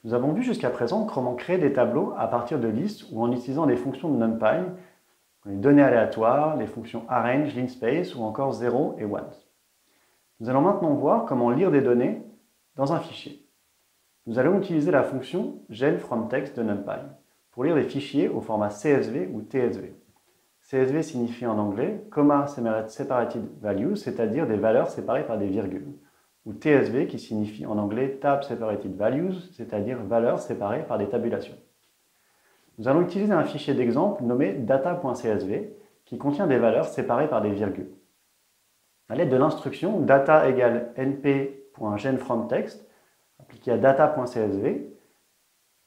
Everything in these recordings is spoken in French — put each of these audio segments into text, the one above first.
Nous avons vu jusqu'à présent comment créer des tableaux à partir de listes ou en utilisant les fonctions de NumPy, les données aléatoires, les fonctions arrange, linspace ou encore 0 et ones. Nous allons maintenant voir comment lire des données dans un fichier. Nous allons utiliser la fonction genFromText de NumPy pour lire des fichiers au format CSV ou TSV. CSV signifie en anglais Comma Separated Values, c'est-à-dire des valeurs séparées par des virgules, ou TSV qui signifie en anglais Tab Separated Values, c'est-à-dire valeurs séparées par des tabulations. Nous allons utiliser un fichier d'exemple nommé data.csv qui contient des valeurs séparées par des virgules. À l'aide de l'instruction data égale np.genFromText appliquée à data.csv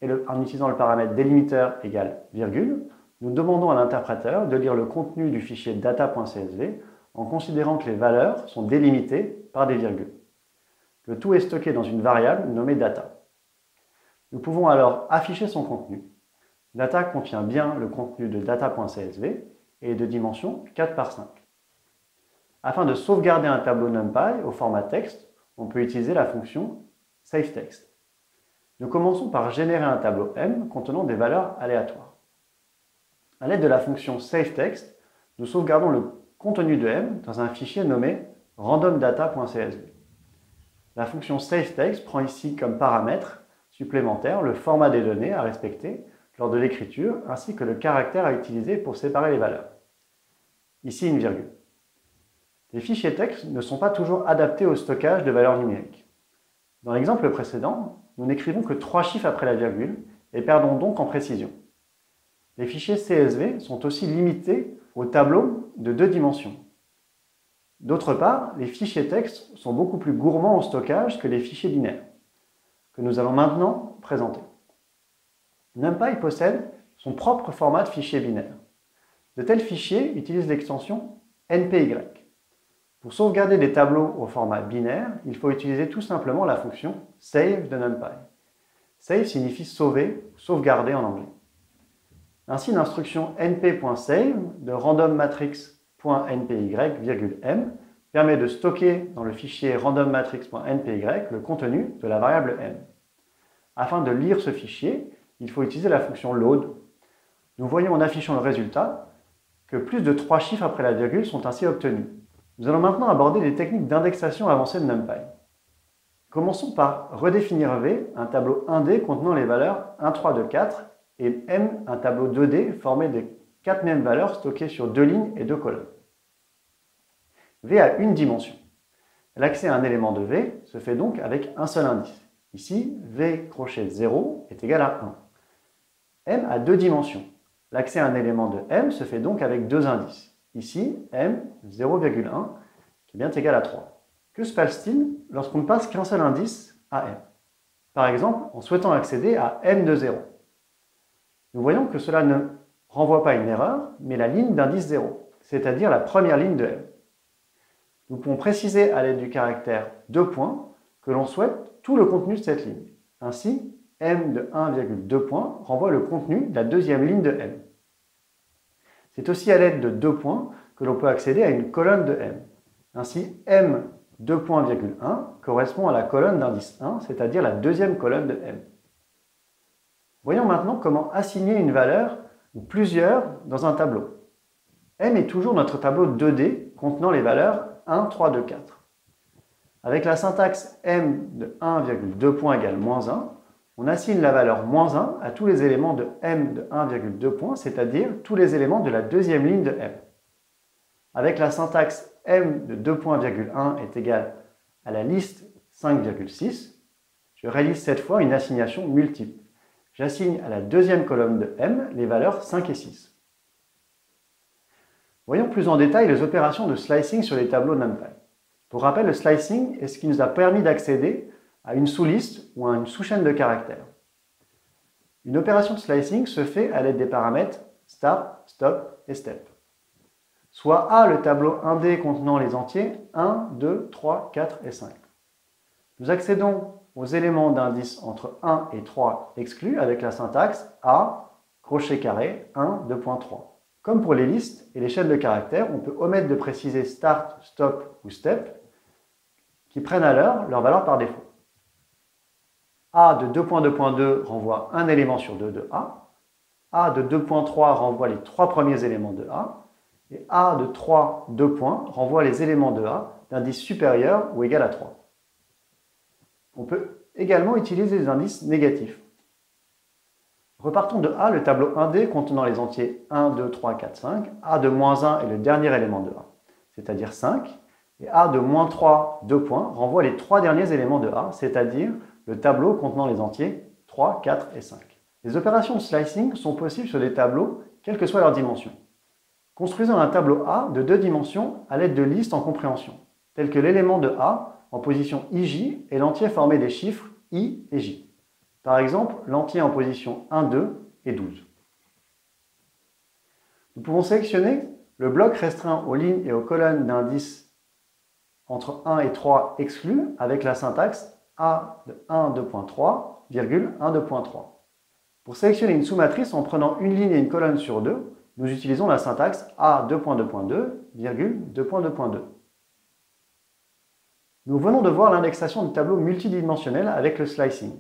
et en utilisant le paramètre délimiteur égale virgule, nous demandons à l'interpréteur de lire le contenu du fichier data.csv en considérant que les valeurs sont délimitées par des virgules. Le tout est stocké dans une variable nommée data. Nous pouvons alors afficher son contenu. Data contient bien le contenu de data.csv et est de dimension 4 par 5. Afin de sauvegarder un tableau NumPy au format texte, on peut utiliser la fonction saveText. Nous commençons par générer un tableau M contenant des valeurs aléatoires. À l'aide de la fonction saveText, nous sauvegardons le contenu de M dans un fichier nommé randomdata.csv. La fonction saveText prend ici comme paramètre supplémentaire le format des données à respecter lors de l'écriture ainsi que le caractère à utiliser pour séparer les valeurs. Ici une virgule. Les fichiers texte ne sont pas toujours adaptés au stockage de valeurs numériques. Dans l'exemple précédent, nous n'écrivons que 3 chiffres après la virgule et perdons donc en précision. Les fichiers CSV sont aussi limités au tableau de 2 dimensions. D'autre part, les fichiers texte sont beaucoup plus gourmands en stockage que les fichiers binaires, que nous allons maintenant présenter. NumPy possède son propre format de fichier binaire. De tels fichiers utilisent l'extension NPY. Pour sauvegarder des tableaux au format binaire, il faut utiliser tout simplement la fonction save de NumPy. Save signifie sauver ou sauvegarder en anglais. Ainsi, l'instruction np.save de randommatrix.npy,m permet de stocker dans le fichier randommatrix.npy le contenu de la variable m. Afin de lire ce fichier, il faut utiliser la fonction load. Nous voyons en affichant le résultat que plus de 3 chiffres après la virgule sont ainsi obtenus. Nous allons maintenant aborder les techniques d'indexation avancée de NumPy. Commençons par redéfinir V, un tableau 1D contenant les valeurs 1, 3, 2, 4, et M, un tableau 2D formé des 4 mêmes valeurs stockées sur 2 lignes et 2 colonnes. V a une dimension. L'accès à un élément de V se fait donc avec un seul indice. Ici, V crochet 0 est égal à 1. M a 2 dimensions. L'accès à un élément de M se fait donc avec 2 indices. Ici, M 0,1 qui est bien égal à 3. Que se passe-t-il lorsqu'on ne passe qu'un seul indice à M? Par exemple, en souhaitant accéder à M de 0. Nous voyons que cela ne renvoie pas une erreur, mais la ligne d'indice 0, c'est-à-dire la première ligne de M. Nous pouvons préciser à l'aide du caractère 2 points que l'on souhaite tout le contenu de cette ligne. Ainsi, M de 1,2 points renvoie le contenu de la deuxième ligne de M. C'est aussi à l'aide de 2 points que l'on peut accéder à une colonne de M. Ainsi, M 2.1 correspond à la colonne d'indice 1, c'est-à-dire la deuxième colonne de M. Voyons maintenant comment assigner une valeur ou plusieurs dans un tableau. M est toujours notre tableau 2D contenant les valeurs 1, 3, 2, 4. Avec la syntaxe M de 1,2 points égale moins 1, on assigne la valeur moins 1 à tous les éléments de M de 1,2 points, c'est-à-dire tous les éléments de la deuxième ligne de M. Avec la syntaxe M de 2.1 est égal à la liste 5,6, je réalise cette fois une assignation multiple. J'assigne à la deuxième colonne de M les valeurs 5 et 6. Voyons plus en détail les opérations de slicing sur les tableaux NumPy. Pour rappel, le slicing est ce qui nous a permis d'accéder à une sous-liste ou à une sous-chaîne de caractères. Une opération de slicing se fait à l'aide des paramètres start, stop et step. Soit A le tableau 1D contenant les entiers 1, 2, 3, 4 et 5. Nous accédons aux éléments d'indice entre 1 et 3 exclus avec la syntaxe A, crochet carré, 1, 2.3. Comme pour les listes et les chaînes de caractères, on peut omettre de préciser start, stop ou step qui prennent alors leur valeur par défaut. A de 2.2.2 renvoie un élément sur 2 de A. A de 2.3 renvoie les 3 premiers éléments de A. Et A de 3, 2 points, renvoie les éléments de A d'indice supérieur ou égal à 3. On peut également utiliser des indices négatifs. Repartons de A, le tableau 1D contenant les entiers 1, 2, 3, 4, 5. A de moins 1 est le dernier élément de A, c'est-à-dire 5. Et A de moins 3, 2 points, renvoie les 3 derniers éléments de A, c'est-à-dire le tableau contenant les entiers 3, 4 et 5. Les opérations de slicing sont possibles sur des tableaux, quelle que soit leur dimension. Construisons un tableau A de 2 dimensions à l'aide de listes en compréhension, telles que l'élément de A en position IJ et l'entier formé des chiffres I et J. Par exemple, l'entier en position 1, 2 et 12. Nous pouvons sélectionner le bloc restreint aux lignes et aux colonnes d'indices entre 1 et 3 exclus avec la syntaxe A de 1, 2.3, virgule 1, 2.3. Pour sélectionner une sous-matrice en prenant une ligne et une colonne sur 2, nous utilisons la syntaxe A 2.2.2, virgule 2.2.2. Nous venons de voir l'indexation du tableau multidimensionnel avec le slicing.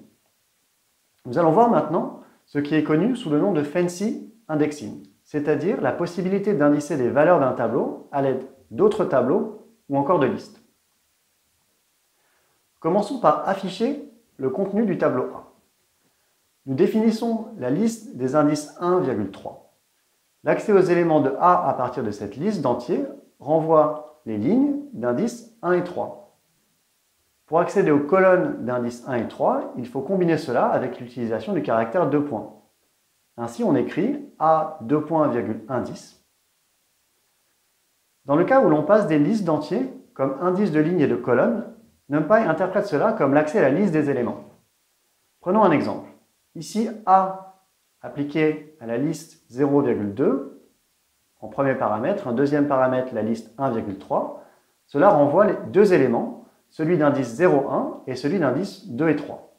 Nous allons voir maintenant ce qui est connu sous le nom de fancy indexing, c'est-à-dire la possibilité d'indicer des valeurs d'un tableau à l'aide d'autres tableaux ou encore de listes. Commençons par afficher le contenu du tableau A. Nous définissons la liste des indices 1,3. L'accès aux éléments de A à partir de cette liste d'entiers renvoie les lignes d'indices 1 et 3. Pour accéder aux colonnes d'indices 1 et 3, il faut combiner cela avec l'utilisation du caractère 2 points. Ainsi, on écrit A 2 points, indice. Dans le cas où l'on passe des listes d'entiers, comme indices de lignes et de colonnes, NumPy interprète cela comme l'accès à la liste des éléments. Prenons un exemple. Ici, A appliqué à la liste 0,2 en premier paramètre, un deuxième paramètre, la liste 1,3. Cela renvoie les deux éléments, celui d'indice 0,1 et celui d'indice 2 et 3.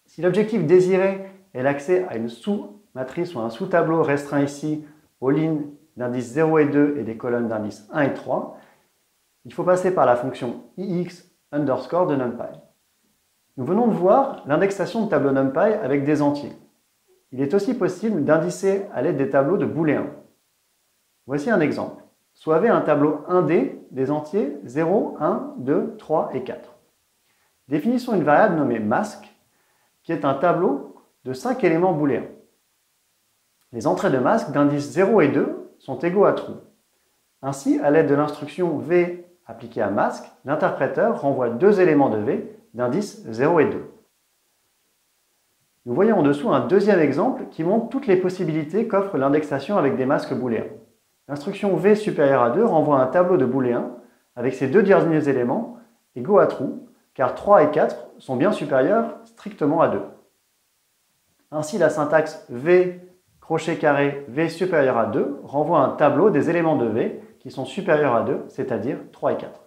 Si l'objectif désiré est l'accès à une sous-matrice ou un sous-tableau restreint ici aux lignes d'indice 0 et 2 et des colonnes d'indice 1 et 3, il faut passer par la fonction ix underscore de NumPy. Nous venons de voir l'indexation de tableau NumPy avec des entiers. Il est aussi possible d'indicer à l'aide des tableaux de booléens. Voici un exemple. Soivez un tableau 1D des entiers 0, 1, 2, 3 et 4. Définissons une variable nommée mask, qui est un tableau de 5 éléments booléens. Les entrées de mask d'indices 0 et 2 sont égaux à true. Ainsi, à l'aide de l'instruction v appliquée à mask, l'interpréteur renvoie deux éléments de v d'indices 0 et 2. Nous voyons en dessous un deuxième exemple qui montre toutes les possibilités qu'offre l'indexation avec des masques booléens. L'instruction v supérieure à 2 renvoie un tableau de booléens avec ces deux derniers éléments égaux à true, car 3 et 4 sont bien supérieurs strictement à 2. Ainsi, la syntaxe v crochet carré v supérieur à 2 renvoie un tableau des éléments de v qui sont supérieurs à 2, c'est-à-dire 3 et 4.